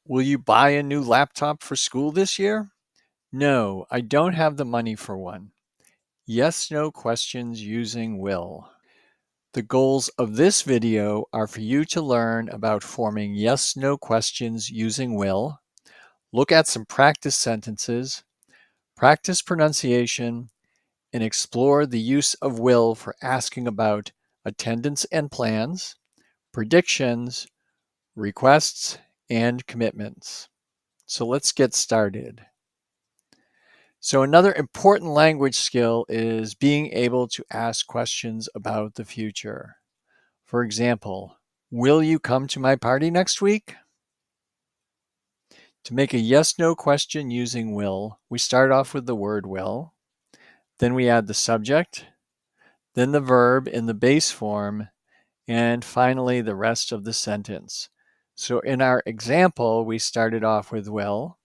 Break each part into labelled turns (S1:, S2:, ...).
S1: Will you buy a new laptop for school this year? No, I don't have the money for one. Yes, no questions using will. The goals of this video are for you to learn about forming yes, no questions using will, look at some practice sentences, practice pronunciation, and explore the use of will for asking about attendance and plans, predictions, requests, and commitments. So let's get started. So another important language skill is being able to ask questions about the future. For example, will you come to my party next week? To make a yes/no question using will, we start off with the word will, then we add the subject, then the verb in the base form, and finally the rest of the sentence. So in our example, we started off with will,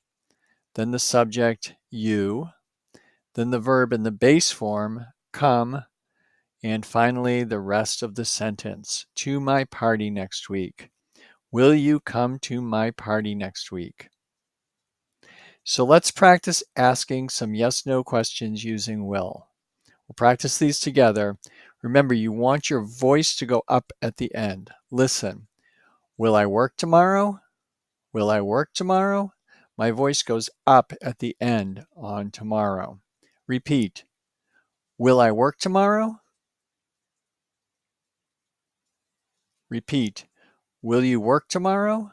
S1: then the subject, you, then the verb in the base form, come, and finally the rest of the sentence, to my party next week. Will you come to my party next week? So let's practice asking some yes/no questions using will. We'll practice these together. Remember, you want your voice to go up at the end. Listen. Will I work tomorrow? Will I work tomorrow? My voice goes up at the end on tomorrow. Repeat. Will I work tomorrow? Repeat. Will you work tomorrow?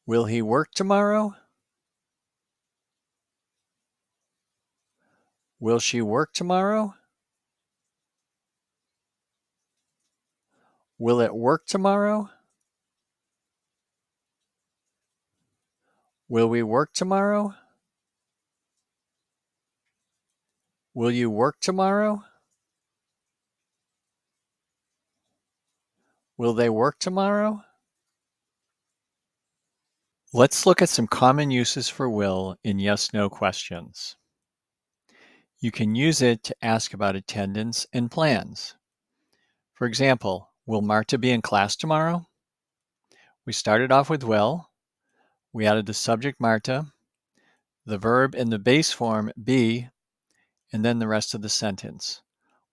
S1: Will he work tomorrow? Will she work tomorrow? Will it work tomorrow? Will we work tomorrow? Will you work tomorrow? Will they work tomorrow? Let's look at some common uses for will in yes/no questions. You can use it to ask about attendance and plans. For example, will Marta be in class tomorrow? We started off with will. We added the subject Marta, the verb in the base form be, and then the rest of the sentence.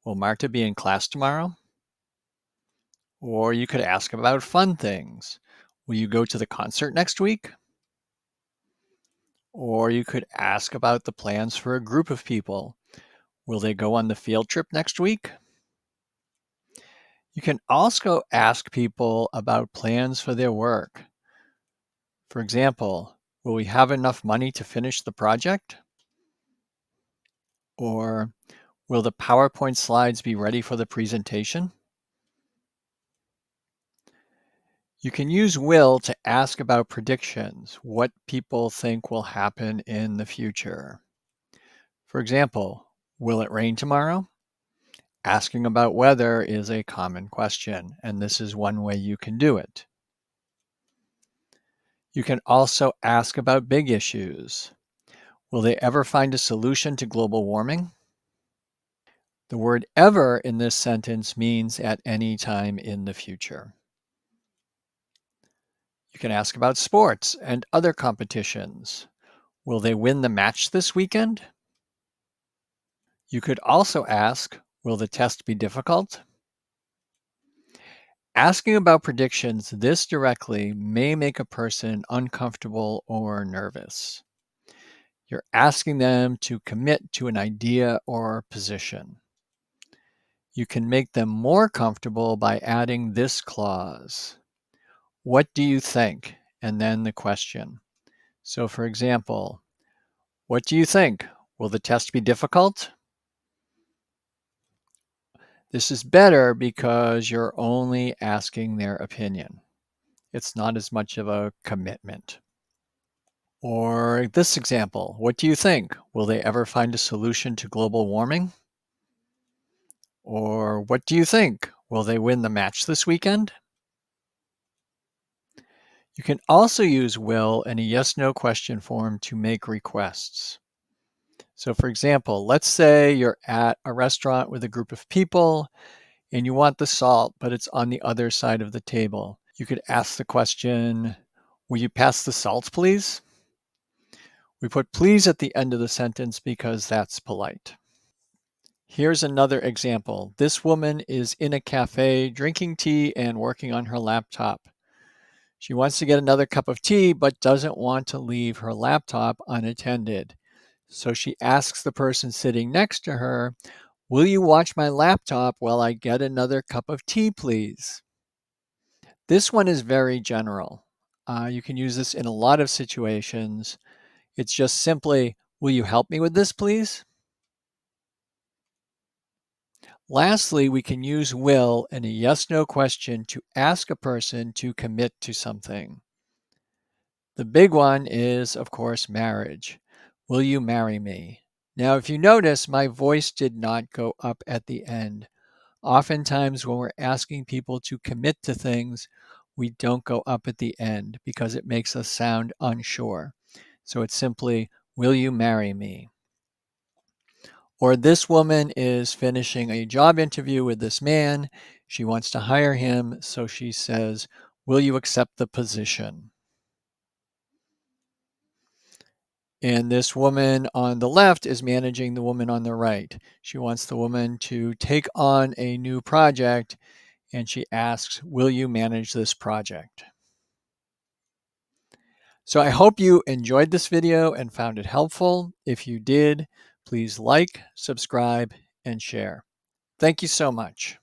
S1: Will Marta be in class tomorrow? Or you could ask about fun things. Will you go to the concert next week? Or you could ask about the plans for a group of people. Will they go on the field trip next week? You can also ask people about plans for their work. For example, will we have enough money to finish the project? Or will the PowerPoint slides be ready for the presentation? You can use will to ask about predictions, what people think will happen in the future. For example, will it rain tomorrow? Asking about weather is a common question, and this is one way you can do it. You can also ask about big issues. Will they ever find a solution to global warming? The word ever in this sentence means at any time in the future. You can ask about sports and other competitions. Will they win the match this weekend? You could also ask, will the test be difficult? Asking about predictions this directly may make a person uncomfortable or nervous. You're asking them to commit to an idea or position. You can make them more comfortable by adding this clause. What do you think? And then the question. So for example, what do you think? Will the test be difficult? This is better because you're only asking their opinion. It's not as much of a commitment. Or this example, what do you think? Will they ever find a solution to global warming? Or what do you think? Will they win the match this weekend? You can also use will in a yes/no question form to make requests. So for example, let's say you're at a restaurant with a group of people and you want the salt, but it's on the other side of the table. You could ask the question, will you pass the salt, please? We put please at the end of the sentence because that's polite. Here's another example. This woman is in a cafe drinking tea and working on her laptop. She wants to get another cup of tea but doesn't want to leave her laptop unattended. So she asks the person sitting next to her, will you watch my laptop while I get another cup of tea, please? This one is very general. You can use this in a lot of situations. It's just simply, will you help me with this, please? Lastly, we can use will in a yes/no question to ask a person to commit to something. The big one is, of course, marriage. Will you marry me? Now, if you notice, my voice did not go up at the end. Oftentimes, when we're asking people to commit to things, we don't go up at the end because it makes us sound unsure. So it's simply, will you marry me? Or this woman is finishing a job interview with this man. She wants to hire him, so she says, will you accept the position? And this woman on the left is managing the woman on the right. She wants the woman to take on a new project, and she asks, will you manage this project? So I hope you enjoyed this video and found it helpful. If you did, please like, subscribe, and share. Thank you so much.